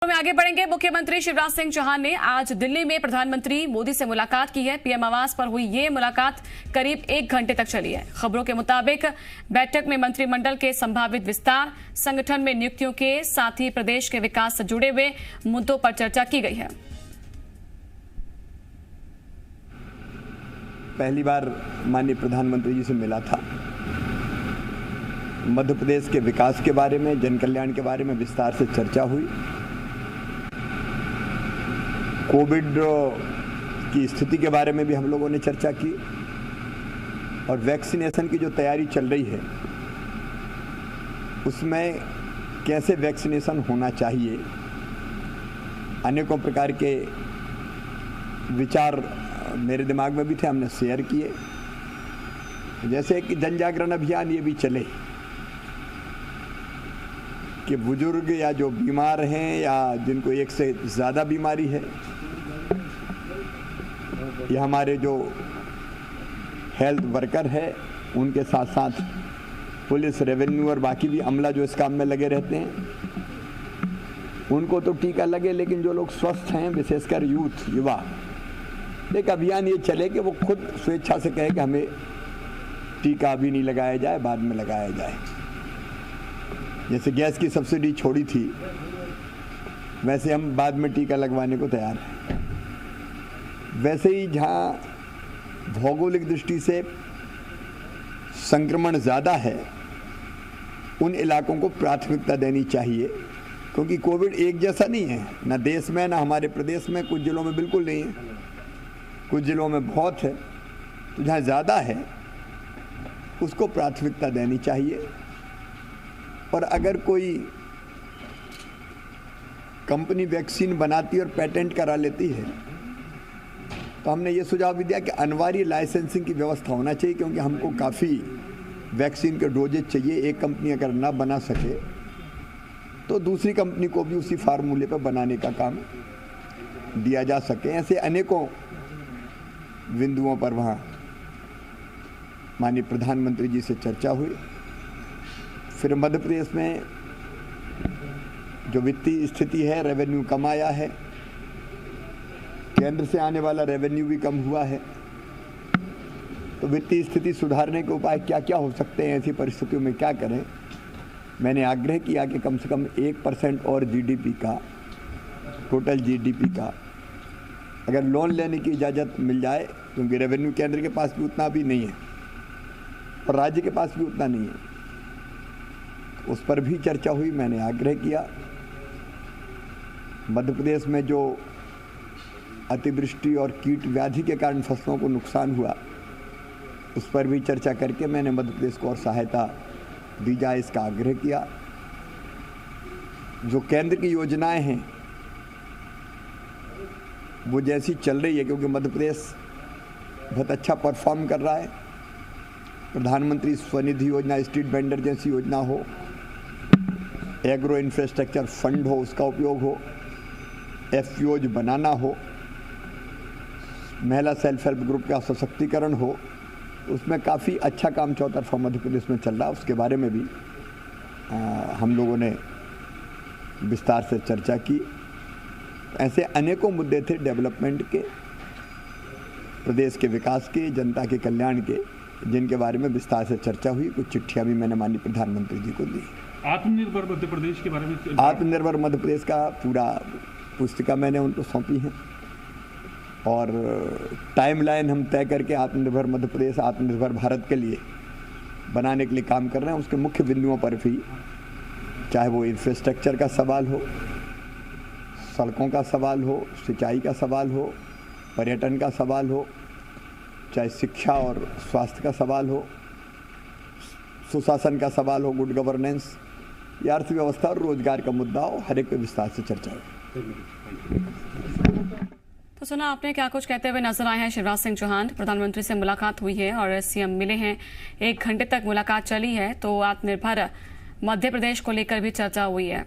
में आगे बढ़ेंगे। मुख्यमंत्री शिवराज सिंह चौहान ने आज दिल्ली में प्रधानमंत्री मोदी से मुलाकात की है। पीएम आवास पर हुई ये मुलाकात करीब 1 घंटे तक चली है। खबरों के मुताबिक बैठक में मंत्रिमंडल के संभावित विस्तार, संगठन में नियुक्तियों के साथ ही प्रदेश के विकास से जुड़े हुए मुद्दों पर चर्चा की गई है। पहली बार माननीय प्रधानमंत्री जी से मिला था। मध्य प्रदेश के विकास के बारे में, जन कल्याण के बारे में विस्तार से चर्चा हुई। कोविड की स्थिति के बारे में भी हम लोगों ने चर्चा की और वैक्सीनेशन की जो तैयारी चल रही है उसमें कैसे वैक्सीनेशन होना चाहिए, अनेकों प्रकार के विचार मेरे दिमाग में भी थे, हमने शेयर किए। जैसे कि जन जागरण अभियान ये भी चले कि बुजुर्ग या जो बीमार हैं या जिनको एक से ज़्यादा बीमारी है, या हमारे जो हेल्थ वर्कर है, उनके साथ साथ पुलिस, रेवेन्यू और बाकी भी अमला जो इस काम में लगे रहते हैं, उनको तो टीका लगे, लेकिन जो लोग स्वस्थ हैं, विशेषकर यूथ, युवा, एक अभियान ये चले कि वो खुद स्वेच्छा से कहे कि हमें टीका अभी नहीं लगाया जाए, बाद में लगाया जाए। जैसे गैस की सब्सिडी छोड़ी थी, वैसे हम बाद में टीका लगवाने को तैयार हैं। वैसे ही जहाँ भौगोलिक दृष्टि से संक्रमण ज़्यादा है, उन इलाकों को प्राथमिकता देनी चाहिए, क्योंकि कोविड एक जैसा नहीं है, ना देश में ना हमारे प्रदेश में। कुछ जिलों में बिल्कुल नहीं है, कुछ जिलों में बहुत है। तो जहाँ ज़्यादा है उसको प्राथमिकता देनी चाहिए। और अगर कोई कंपनी वैक्सीन बनाती और पेटेंट करा लेती है, तो हमने ये सुझाव भी दिया कि अनिवार्य लाइसेंसिंग की व्यवस्था होना चाहिए, क्योंकि हमको काफ़ी वैक्सीन के डोजेज चाहिए। एक कंपनी अगर ना बना सके तो दूसरी कंपनी को भी उसी फार्मूले पर बनाने का काम दिया जा सके। ऐसे अनेकों बिंदुओं पर वहाँ माननीय प्रधानमंत्री जी से चर्चा हुई। फिर मध्य प्रदेश में जो वित्तीय स्थिति है, रेवेन्यू कम आया है, केंद्र से आने वाला रेवेन्यू भी कम हुआ है, तो वित्तीय स्थिति सुधारने के उपाय क्या क्या हो सकते हैं, ऐसी परिस्थितियों में क्या करें। मैंने आग्रह किया कि कम से कम 1% और जीडीपी का, टोटल जीडीपी का अगर लोन लेने की इजाज़त मिल जाए, क्योंकि रेवेन्यू केंद्र के पास भी उतना भी नहीं है और राज्य के पास भी उतना नहीं है, उस पर भी चर्चा हुई। मैंने आग्रह किया। मध्य प्रदेश में जो अतिवृष्टि और कीट व्याधि के कारण फसलों को नुकसान हुआ, उस पर भी चर्चा करके मैंने मध्य प्रदेश को और सहायता दी जाए, इसका आग्रह किया। जो केंद्र की योजनाएं हैं वो जैसी चल रही है, क्योंकि मध्य प्रदेश बहुत अच्छा परफॉर्म कर रहा है। प्रधानमंत्री स्वनिधि योजना, स्ट्रीट वेंडर जैसी योजना हो, एग्रो इंफ्रास्ट्रक्चर फंड हो, उसका उपयोग हो, एफपीओज बनाना हो, महिला सेल्फ हेल्प ग्रुप का सशक्तिकरण हो, उसमें काफ़ी अच्छा काम चौतरफा मध्य प्रदेश में चल रहा है। उसके बारे में भी हम लोगों ने विस्तार से चर्चा की। ऐसे अनेकों मुद्दे थे डेवलपमेंट के, प्रदेश के विकास के, जनता के कल्याण के, जिनके बारे में विस्तार से चर्चा हुई। कुछ चिट्ठियाँ भी मैंने माननीय प्रधानमंत्री जी को दी। आत्मनिर्भर मध्य प्रदेश के बारे में, आत्मनिर्भर मध्य प्रदेश का पूरा पुस्तिका मैंने उनको सौंपी है और टाइमलाइन हम तय करके आत्मनिर्भर मध्य प्रदेश, आत्मनिर्भर भारत के लिए बनाने के लिए काम कर रहे हैं। उसके मुख्य बिंदुओं पर भी, चाहे वो इंफ्रास्ट्रक्चर का सवाल हो, सड़कों का सवाल हो, सिंचाई का सवाल हो, पर्यटन का सवाल हो, चाहे शिक्षा और स्वास्थ्य का सवाल हो, सुशासन का सवाल हो, गुड गवर्नेंस, या अर्थव्यवस्था और रोजगार का मुद्दा हो, हर एक पे विस्तार से चर्चा हो। तो सुना आपने क्या कुछ कहते हुए नजर आए हैं शिवराज सिंह चौहान। प्रधानमंत्री से मुलाकात हुई है और सीएम मिले हैं। 1 घंटे तक मुलाकात चली है, तो आत्मनिर्भर मध्य प्रदेश को लेकर भी चर्चा हुई है।